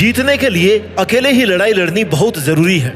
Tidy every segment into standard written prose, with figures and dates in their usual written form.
जीतने के लिए अकेले ही लड़ाई लड़नी बहुत जरूरी है।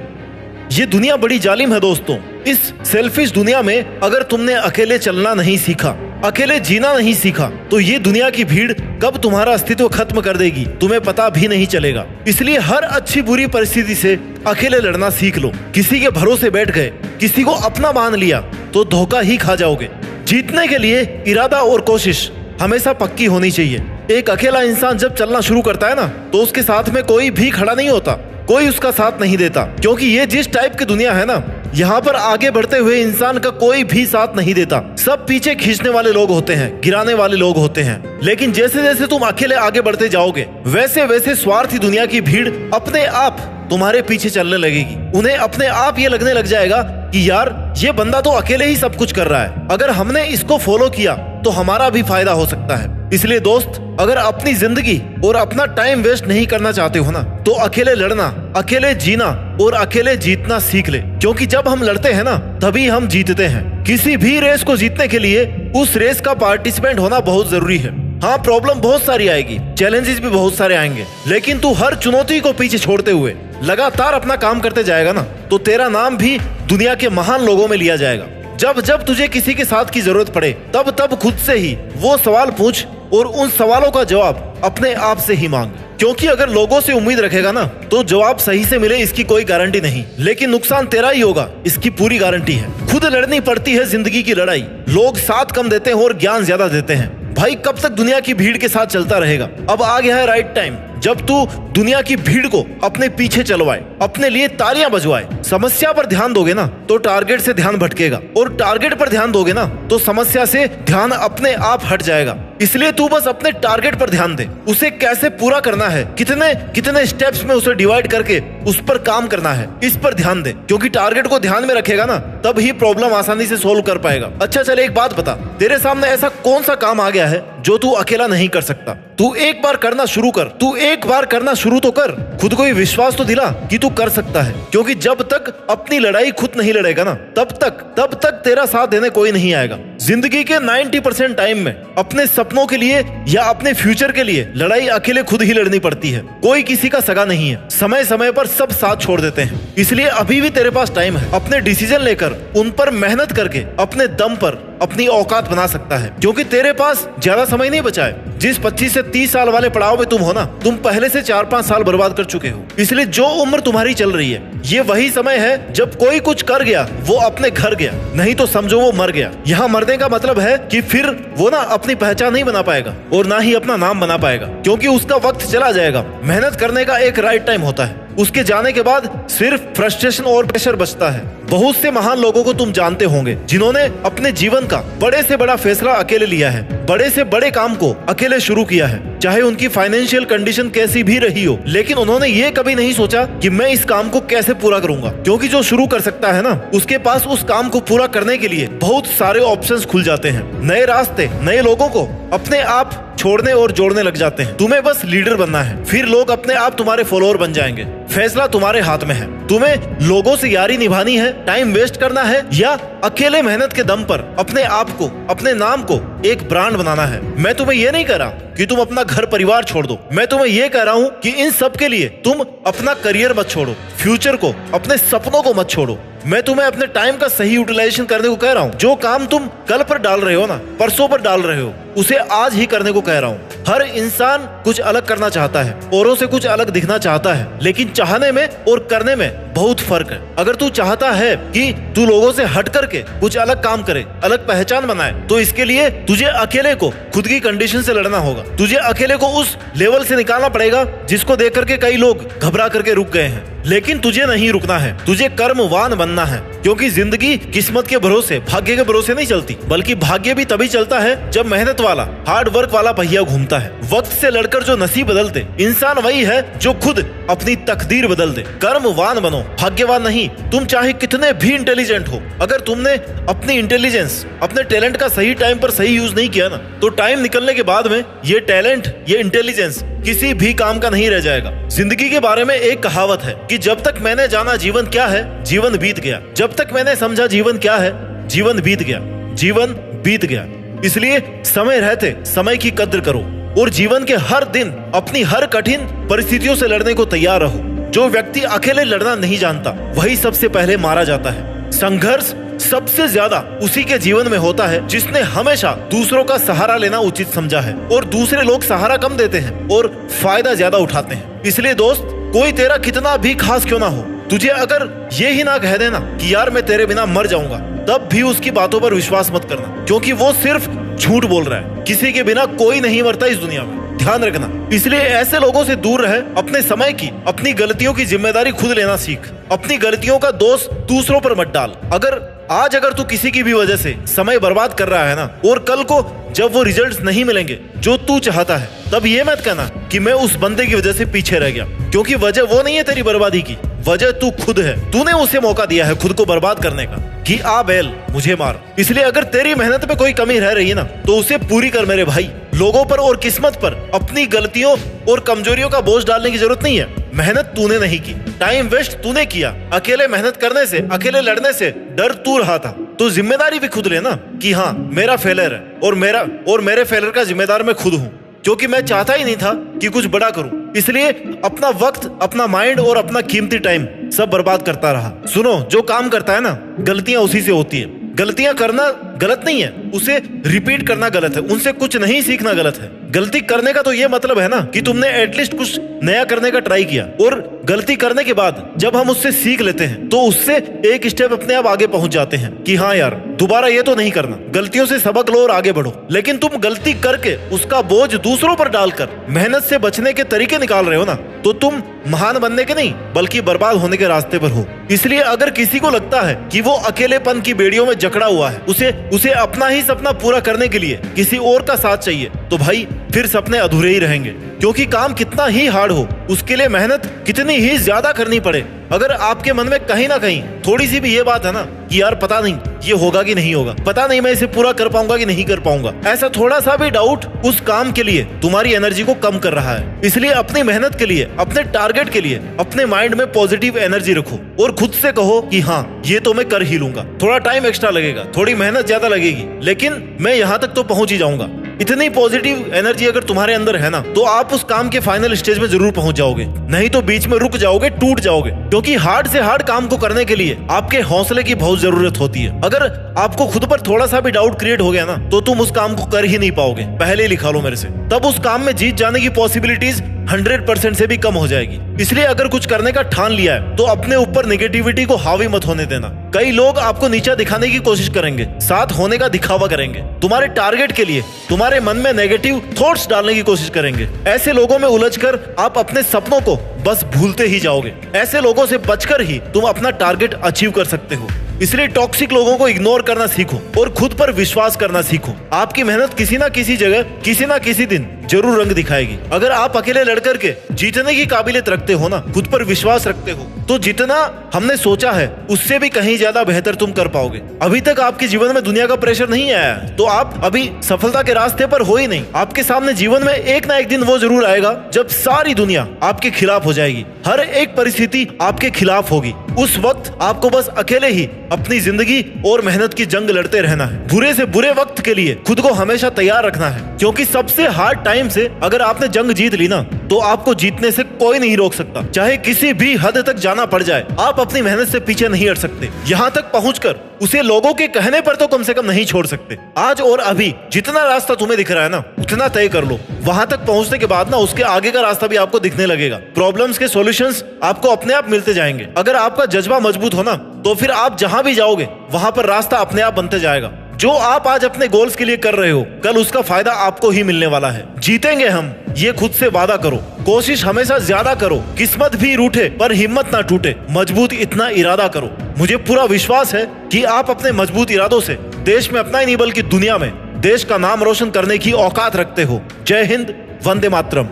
ये दुनिया बड़ी जालिम है दोस्तों। इस सेल्फिश दुनिया में अगर तुमने अकेले चलना नहीं सीखा, अकेले जीना नहीं सीखा, तो ये दुनिया की भीड़ कब तुम्हारा अस्तित्व खत्म कर देगी तुम्हें पता भी नहीं चलेगा। इसलिए हर अच्छी बुरी परिस्थिति से अकेले लड़ना सीख लो। किसी के भरोसे बैठ गए, किसी को अपना मान लिया तो धोखा ही खा जाओगे। जीतने के लिए इरादा और कोशिश हमेशा पक्की होनी चाहिए। एक अकेला इंसान जब चलना शुरू करता है ना, तो उसके साथ में कोई भी खड़ा नहीं होता, कोई उसका साथ नहीं देता, क्योंकि ये जिस टाइप की दुनिया है ना, यहाँ पर आगे बढ़ते हुए इंसान का कोई भी साथ नहीं देता। सब पीछे खींचने वाले लोग होते हैं, गिराने वाले लोग होते हैं। लेकिन जैसे जैसे तुम अकेले आगे बढ़ते जाओगे, वैसे वैसे स्वार्थी दुनिया की भीड़ अपने आप तुम्हारे पीछे चलने लगेगी। उन्हें अपने आप ये लगने लग जाएगा कि यार ये बंदा तो अकेले ही सब कुछ कर रहा है, अगर हमने इसको फॉलो किया तो हमारा भी फायदा हो सकता है। इसलिए दोस्त, अगर अपनी जिंदगी और अपना टाइम वेस्ट नहीं करना चाहते हो ना, तो अकेले लड़ना, अकेले जीना और अकेले जीतना सीख ले। क्योंकि जब हम लड़ते हैं ना, तभी हम जीतते हैं। किसी भी रेस को जीतने के लिए उस रेस का पार्टिसिपेंट होना बहुत जरूरी है। हाँ, प्रॉब्लम बहुत सारी आएगी, चैलेंजेस भी बहुत सारे आएंगे, लेकिन तू हर चुनौती को पीछे छोड़ते हुए लगातार अपना काम करते जाएगा ना, तो तेरा नाम भी दुनिया के महान लोगों में लिया जाएगा। जब जब तुझे किसी के साथ की जरूरत पड़े, तब तब खुद से ही वो सवाल पूछ और उन सवालों का जवाब अपने आप से ही मांग। क्योंकि अगर लोगों से उम्मीद रखेगा ना, तो जवाब सही से मिले इसकी कोई गारंटी नहीं, लेकिन नुकसान तेरा ही होगा, इसकी पूरी गारंटी है। खुद लड़नी पड़ती है जिंदगी की लड़ाई। लोग साथ कम देते हैं और ज्ञान ज्यादा देते हैं। भाई, कब तक दुनिया की भीड़ के साथ चलता रहेगा? अब आ गया है राइट टाइम, जब तू दुनिया की भीड़ को अपने पीछे चलवाए, अपने लिए तालियां बजवाए। समस्या पर ध्यान दोगे ना, तो टारगेट से ध्यान भटकेगा, और टारगेट पर ध्यान दोगे ना, तो समस्या से ध्यान अपने आप हट जाएगा। इसलिए तू बस अपने टारगेट पर ध्यान दे। उसे कैसे पूरा करना है, कितने कितने स्टेप्स में उसे डिवाइड करके उस पर काम करना है, इस पर ध्यान दे। क्योंकि टारगेट को ध्यान में रखेगा ना, तब ही प्रॉब्लम आसानी से सोल्व कर पाएगा। अच्छा चल, एक बात बता, तेरे सामने ऐसा कौन सा काम आ गया है जो तू अकेला नहीं कर सकता? तू एक बार करना शुरू कर, तू एक बार करना शुरू तो कर। खुद को ही विश्वास तो दिला कि तू कर सकता है। क्योंकि जब तक अपनी लड़ाई खुद नहीं लड़ेगा ना, तब तक तेरा साथ देने कोई नहीं आएगा। जिंदगी के 90% टाइम में अपने सपनों के लिए या अपने फ्यूचर के लिए लड़ाई अकेले खुद ही लड़नी पड़ती है। कोई किसी का सगा नहीं है। समय समय पर सब साथ छोड़ देते हैं। इसलिए अभी भी तेरे पास टाइम है। अपने डिसीजन लेकर उन पर मेहनत करके अपने दम पर अपनी औकात बना सकता है। क्योंकि तेरे पास ज्यादा समय नहीं बचा है। जिस 25 से 30 साल वाले पड़ाव में तुम हो ना, तुम पहले से 4-5 साल बर्बाद कर चुके हो। इसलिए जो उम्र तुम्हारी चल रही है, ये वही समय है जब कोई कुछ कर गया वो अपने घर गया, नहीं तो समझो वो मर गया। यहाँ मरने का मतलब है कि फिर वो ना अपनी पहचान नहीं बना पाएगा और ना ही अपना नाम बना पाएगा, क्योंकि उसका वक्त चला जाएगा। मेहनत करने का एक राइट टाइम होता है। उसके जाने के बाद सिर्फ फ्रस्ट्रेशन और प्रेशर बचता है। बहुत से महान लोगों को तुम जानते होंगे, जिन्होंने अपने जीवन का बड़े से बड़ा फैसला अकेले लिया है, बड़े से बड़े काम को अकेले शुरू किया है। चाहे उनकी फाइनेंशियल कंडीशन कैसी भी रही हो, लेकिन उन्होंने ये कभी नहीं सोचा कि मैं इस काम को कैसे पूरा करूंगा। क्योंकि जो शुरू कर सकता है ना, उसके पास उस काम को पूरा करने के लिए बहुत सारे ऑप्शंस खुल जाते हैं। नए रास्ते नए लोगों को अपने आप छोड़ने और जोड़ने लग जाते हैं। तुम्हें बस लीडर बनना है, फिर लोग अपने आप तुम्हारे फॉलोअर बन जाएंगे। फैसला तुम्हारे हाथ में है। तुम्हें लोगों से यारी निभानी है, टाइम वेस्ट करना है, या अकेले मेहनत के दम पर अपने आप को, अपने नाम को एक ब्रांड बनाना है। मैं तुम्हें ये नहीं कह रहा कि तुम अपना घर परिवार छोड़ दो। मैं तुम्हें ये कह रहा हूँ कि इन सब के लिए तुम अपना करियर मत छोड़ो, फ्यूचर को, अपने सपनों को मत छोड़ो। मैं तुम्हें अपने टाइम का सही यूटिलाइजेशन करने को कह रहा हूँ। जो काम तुम कल पर डाल रहे हो ना, परसों पर डाल रहे हो, उसे आज ही करने को कह रहा हूँ। हर इंसान कुछ अलग करना चाहता है, औरों से कुछ अलग दिखना चाहता है, लेकिन चाहने में और करने में बहुत फर्क है। अगर तू चाहता है कि तू लोगों से हट करके कुछ अलग काम करे, अलग पहचान बनाए, तो इसके लिए तुझे अकेले को खुद की कंडीशन से लड़ना होगा। तुझे अकेले को उस लेवल से निकालना पड़ेगा जिसको देख करके कई लोग घबरा करके रुक गए हैं। लेकिन तुझे नहीं रुकना है, तुझे कर्मवान बनना है। क्योंकि जिंदगी किस्मत के भरोसे, भाग्य के भरोसे नहीं चलती, बल्कि भाग्य भी तभी चलता है जब मेहनत वाला, हार्ड वर्क वाला पहिया घूमता है। वक्त से लड़कर जो नसीब बदलते इंसान वही है जो खुद अपनी तकदीर बदल दे। कर्मवान बनो, भाग्यवान नहीं। तुम चाहे कितने भी इंटेलिजेंट हो, अगर तुमने अपनी इंटेलिजेंस, अपने टैलेंट का सही टाइम पर सही यूज नहीं किया ना, तो टाइम निकलने के बाद में ये टैलेंट, ये इंटेलिजेंस किसी भी काम का नहीं रह जाएगा। जिंदगी के बारे में एक कहावत है कि जब तक मैंने जाना जीवन क्या है, जीवन बीत गया। जब तक मैंने समझा जीवन क्या है, जीवन बीत गया, जीवन बीत गया। इसलिए समय रहते समय की कद्र करो। और जीवन के हर दिन अपनी हर कठिन परिस्थितियों से लड़ने को तैयार रहो। जो व्यक्ति अकेले लड़ना नहीं जानता वही सबसे पहले मारा जाता है। संघर्ष सबसे ज्यादा उसी के जीवन में होता है जिसने हमेशा दूसरों का सहारा लेना उचित समझा है, और दूसरे लोग सहारा कम देते हैं और फायदा ज्यादा उठाते हैं। इसलिए दोस्त, कोई तेरा कितना भी खास क्यों ना हो, तुझे अगर ये ही ना कह देना कि यार मैं तेरे बिना मर जाऊंगा, तब भी उसकी बातों पर विश्वास मत करना, क्योंकि वो सिर्फ झूठ बोल रहा है। किसी के बिना कोई नहीं मरता इस दुनिया में, ध्यान रखना। इसलिए ऐसे लोगों से दूर रहे। अपने समय की, अपनी गलतियों की जिम्मेदारी खुद लेना सीख। अपनी गलतियों का दोष दूसरों पर मत डाल। अगर तू किसी की भी वजह से समय बर्बाद कर रहा है ना, और कल को जब वो रिजल्ट्स नहीं मिलेंगे जो तू चाहता है, तब ये मत कहना कि मैं उस बंदे की वजह से पीछे रह गया, क्योंकि वजह वो नहीं है तेरी बर्बादी की, वजह तू खुद है। तूने उसे मौका दिया है खुद को बर्बाद करने का कि आ बैल मुझे मार। इसलिए अगर तेरी मेहनत में कोई कमी रह रही है ना, तो उसे पूरी कर मेरे भाई। लोगों पर और किस्मत पर अपनी गलतियों और कमजोरियों का बोझ डालने की जरूरत नहीं है। मेहनत तूने नहीं की, टाइम वेस्ट तूने किया। अकेले मेहनत करने से, अकेले लड़ने से डर तू रहा था, तो जिम्मेदारी भी खुद लेना कि हाँ मेरा फेलियर है और मेरे फेलियर का जिम्मेदार मैं खुद हूँ, क्योंकि मैं चाहता ही नहीं था कि कुछ बड़ा करूं। इसलिए अपना वक्त, अपना माइंड और अपना कीमती टाइम सब बर्बाद करता रहा। सुनो, जो काम करता है ना, गलतियां उसी से होती है। गलतियां करना गलत नहीं है, उसे रिपीट करना गलत है, उनसे कुछ नहीं सीखना गलत है। गलती करने का तो ये मतलब है ना कि तुमने एटलीस्ट कुछ नया करने का ट्राई किया, और गलती करने के बाद जब हम उससे सीख लेते हैं तो उससे एक स्टेप अपने आप आगे पहुंच जाते हैं कि हाँ यार दोबारा ये तो नहीं करना। गलतियों से सबक लो और आगे बढ़ो। लेकिन तुम गलती करके उसका बोझ दूसरों पर डालकर मेहनत से बचने के तरीके निकाल रहे हो ना, तो तुम महान बनने के नहीं बल्कि बर्बाद होने के रास्ते पर हो। इसलिए अगर किसी को लगता है कि वो अकेलेपन की बेड़ियों में जकड़ा हुआ है, उसे अपना ही सपना पूरा करने के लिए किसी और का साथ चाहिए, तो भाई फिर सपने अधूरे ही रहेंगे। क्योंकि काम कितना ही हार्ड हो, उसके लिए मेहनत कितनी ही ज्यादा करनी पड़े, अगर आपके मन में कहीं ना कहीं थोड़ी सी भी ये बात है ना कि यार पता नहीं ये होगा कि नहीं होगा, पता नहीं मैं इसे पूरा कर पाऊंगा कि नहीं कर पाऊंगा, ऐसा थोड़ा सा भी डाउट उस काम के लिए तुम्हारी एनर्जी को कम कर रहा है। इसलिए अपनी मेहनत के लिए, अपने टारगेट के लिए अपने माइंड में पॉजिटिव एनर्जी रखो और खुद से कहो कि हाँ ये तो मैं कर ही लूंगा। थोड़ा टाइम एक्स्ट्रा लगेगा, थोड़ी मेहनत ज्यादा लगेगी, लेकिन मैं यहाँ तक तो पहुंच ही जाऊंगा। इतनी पॉजिटिव एनर्जी अगर तुम्हारे अंदर है ना, तो आप उस काम के फाइनल स्टेज में जरूर पहुंच जाओगे, नहीं तो बीच में रुक जाओगे, टूट जाओगे। क्योंकि हार्ड से हार्ड काम को करने के लिए आपके हौसले की बहुत जरूरत होती है। अगर आपको खुद पर थोड़ा सा भी डाउट क्रिएट हो गया ना, तो तुम उस काम को कर ही नहीं पाओगे। पहले ही लिखा लो मेरे से, तब उस काम में जीत जाने की पॉसिबिलिटीज 100% से भी कम हो जाएगी। इसलिए अगर कुछ करने का ठान लिया है तो अपने ऊपर नेगेटिविटी को हावी मत होने देना। कई लोग आपको नीचा दिखाने की कोशिश करेंगे, साथ होने का दिखावा करेंगे, तुम्हारे टारगेट के लिए तुम्हारे मन में नेगेटिव थॉट्स डालने की कोशिश करेंगे। ऐसे लोगों में उलझकर आप अपने सपनों को बस भूलते ही जाओगे। ऐसे लोगों से बचकर ही तुम अपना टारगेट अचीव कर सकते हो। इसलिए टॉक्सिक लोगों को इग्नोर करना सीखो और खुद पर विश्वास करना सीखो। आपकी मेहनत किसी ना किसी जगह, किसी ना किसी दिन जरूर रंग दिखाएगी। अगर आप अकेले लड़ करके जीतने की काबिलियत रखते हो ना, खुद पर विश्वास रखते हो, तो जितना हमने सोचा है उससे भी कहीं ज्यादा बेहतर तुम कर पाओगे। अभी तक आपके जीवन में दुनिया का प्रेशर नहीं आया है, तो आप अभी सफलता के रास्ते पर हो ही नहीं। आपके सामने जीवन में एक ना एक दिन वो जरूर आएगा जब सारी दुनिया आपके खिलाफ हो जाएगी, हर एक परिस्थिति आपके खिलाफ होगी। उस वक्त आपको बस अकेले ही अपनी जिंदगी और मेहनत की जंग लड़ते रहना है। बुरे से बुरे वक्त के लिए खुद को हमेशा तैयार रखना है, क्योंकि सबसे हार्ड टाइम से अगर आपने जंग जीत ली ना, तो आपको जीतने से कोई नहीं रोक सकता। चाहे किसी भी हद तक जाना पड़ जाए, आप अपनी मेहनत से पीछे नहीं हट सकते। यहाँ तक पहुंचकर उसे लोगों के कहने पर तो कम से कम नहीं छोड़ सकते। आज और अभी जितना रास्ता तुम्हें दिख रहा है ना, उतना तय कर लो। वहां तक पहुंचने के बाद ना, उसके आगे का रास्ता भी आपको दिखने लगेगा। प्रॉब्लम्स के सॉल्यूशंस आपको अपने आप मिलते जाएंगे। अगर आपका जज्बा मजबूत हो ना, तो फिर आप जहां भी जाओगे वहां पर रास्ता अपने आप बनते जाएगा। जो आप आज अपने गोल्स के लिए कर रहे हो, कल उसका फायदा आपको ही मिलने वाला है। जीतेंगे हम, ये खुद से वादा करो। कोशिश हमेशा ज्यादा करो, किस्मत भी रूठे पर हिम्मत ना टूटे। मजबूत इतना इरादा करो। मुझे पूरा विश्वास है कि आप अपने मजबूत इरादों से देश में अपना ही नहीं बल्कि दुनिया में देश का नाम रोशन करने की औकात रखते हो। जय हिंद, वंदे मातरम।